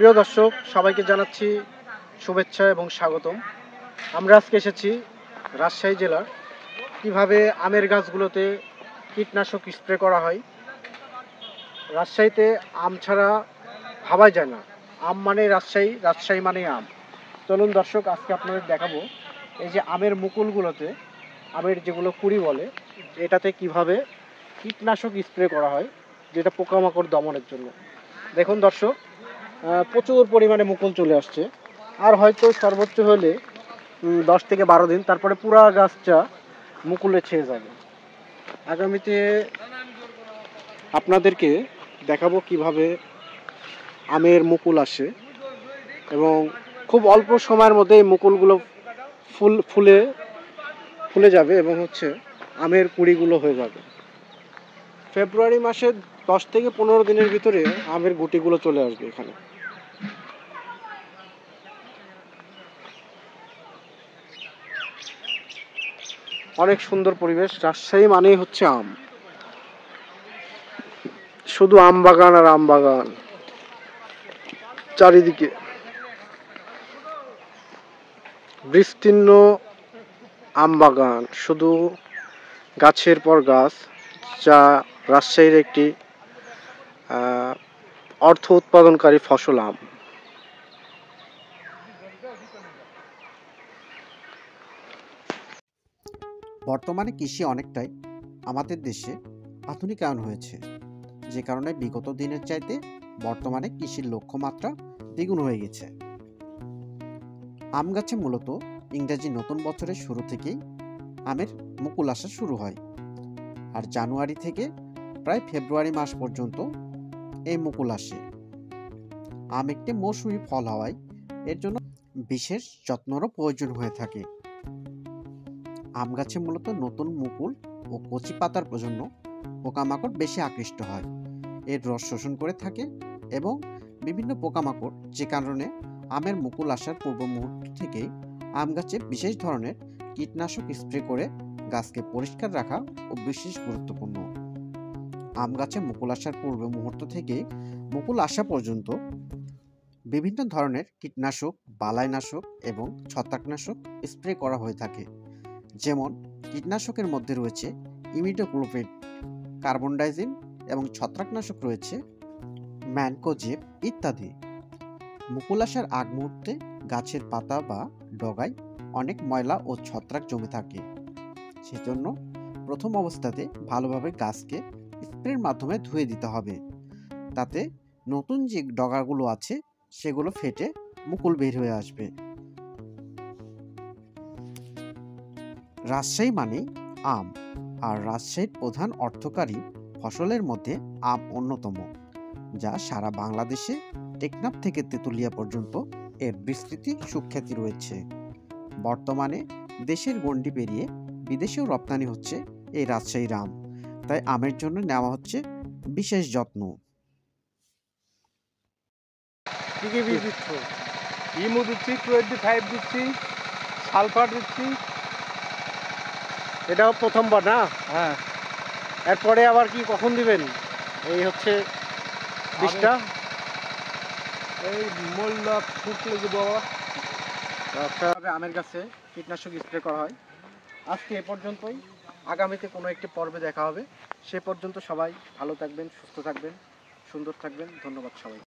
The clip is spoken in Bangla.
প্রিয় দর্শক, সবাইকে জানাচ্ছি শুভেচ্ছা এবং স্বাগতম। আমরা আজকে এসেছি রাজশাহী জেলার কিভাবে আমের গাছগুলোতে কীটনাশক স্প্রে করা হয়। রাজশাহীতে আম ছাড়া ভাবাই যায় না। আম মানে রাজশাহী, রাজশাহী মানে আম। চলুন দর্শক, আজকে আপনাদের দেখাবো এই যে আমের মুকুলগুলোতে, আমের যেগুলো কুড়ি বলে, এটাতে কিভাবে কীটনাশক স্প্রে করা হয়, যেটা পোকামাকড় দমনের জন্য। দেখুন দর্শক, প্রচুর পরিমাণে মুকুল চলে আসছে। আর হয়তো সর্বোচ্চ হলে 10 থেকে 12 দিন, তারপরে পুরা গাছটা মুকুলে ছেয়ে যাবে। আগামীতে আপনাদেরকে দেখাবো কিভাবে আমের মুকুল আসে এবং খুব অল্প সময়ের মধ্যে এই মুকুলগুলো ফুলে যাবে এবং আমের কুড়িগুলো হয়ে যাবে। ফেব্রুয়ারি মাসের 10 থেকে 15 দিনের ভিতরে আমের গুটিগুলো চলে আসবে এখানে। অনেক সুন্দর পরিবেশ। রাজশাহী মানেই আম, শুধু আম বাগান আর আম বাগান চারিদিকে, বিস্তীর্ণ আম বাগান, শুধু গাছের পর গাছ, যা রাজশাহীর একটি অর্থ উৎপাদনকারী ফসল আম। বর্তমানে কৃষি অনেকটাই আমাদের দেশে আধুনিকায়ন হয়েছে, যে কারণে বিগত দিনের চাইতে বর্তমানে কৃষির লক্ষ্যমাত্রা দ্বিগুণ হয়ে গেছে। আম গাছে মূলত ইংরেজি নতুন বছরের শুরু থেকেই আমের মুকুল আসা শুরু হয়, আর জানুয়ারি থেকে প্রায় ফেব্রুয়ারি মাস পর্যন্ত এই মুকুল আসে। আম একটি মৌসুমী ফল হওয়ায় এর জন্য বিশেষ যত্নেরও প্রয়োজন হয়ে থাকে। আম গাছে মূলত নতুন মুকুল ও কচি পাতার জন্য পোকামাকড় বেশি আকৃষ্ট হয়, এর রস শোষণ করে থাকে এবং বিভিন্ন পোকামাকড়, যে কারণে আমের মুকুল আসার পূর্ব মুহূর্ত থেকেই আম গাছে বিশেষ ধরনের কীটনাশক স্প্রে করে গাছকে পরিষ্কার রাখা ও বিশেষ গুরুত্বপূর্ণ। আম গাছে মুকুল আসার পূর্ব মুহূর্ত থেকে মুকুল আসা পর্যন্ত বিভিন্ন ধরনের কীটনাশক, বালাইনাশক এবং ছত্রাকনাশক স্প্রে করা হয়ে থাকে। যেমন কীটনাশকের মধ্যে রয়েছে ইমিডাক্লোপিড, কার্বনডাইজিম এবং ছত্রাকনাশক রয়েছে ম্যানকোজেব ইত্যাদি। মুকুল আসার আগ মুহূর্তে গাছের পাতা বা ডগায় অনেক ময়লা ও ছত্রাক জমে থাকে, সেজন্য প্রথম অবস্থাতে ভালোভাবে গাছকে স্প্রের মাধ্যমে ধুয়ে দিতে হবে। তাতে নতুন যে ডগাগুলো আছে সেগুলো ফেটে মুকুল বের হয়ে আসবে। রাজশাহী মানে আম, আর রাজশাহীর প্রধান অর্থকারী ফসলের মধ্যে আম অন্যতম, যা সারা বাংলাদেশে টেকনাফ থেকে তেঁতুলিয়া পর্যন্ত এর বিস্তৃতি সুখ্যাতি রয়েছে। বর্তমানে দেশের গণ্ডি পেরিয়ে বিদেশেও রপ্তানি হচ্ছে এই রাজশাহীর আম, তাই আমের জন্য নেওয়া হচ্ছে বিশেষ যত্ন। কি কি বীজ দিচ্ছ? ইমু দিচ্ছি, 25 দিচ্ছি, সালফার দিচ্ছি। এটাও প্রথমবার না? হ্যাঁ। এরপরে আবার কি কখন দিবেন? এই বীজটা এই মোল্লা ফুটলে যে বাবা। আচ্ছা, আমের গাছে কীটনাশক স্প্রে করা হয়। আজকে এ পর্যন্তই। আগামীতে কোনো একটি পর্বে দেখা হবে। সে পর্যন্ত সবাই ভালো থাকবেন, সুস্থ থাকবেন, সুন্দর থাকবেন। ধন্যবাদ সবাই।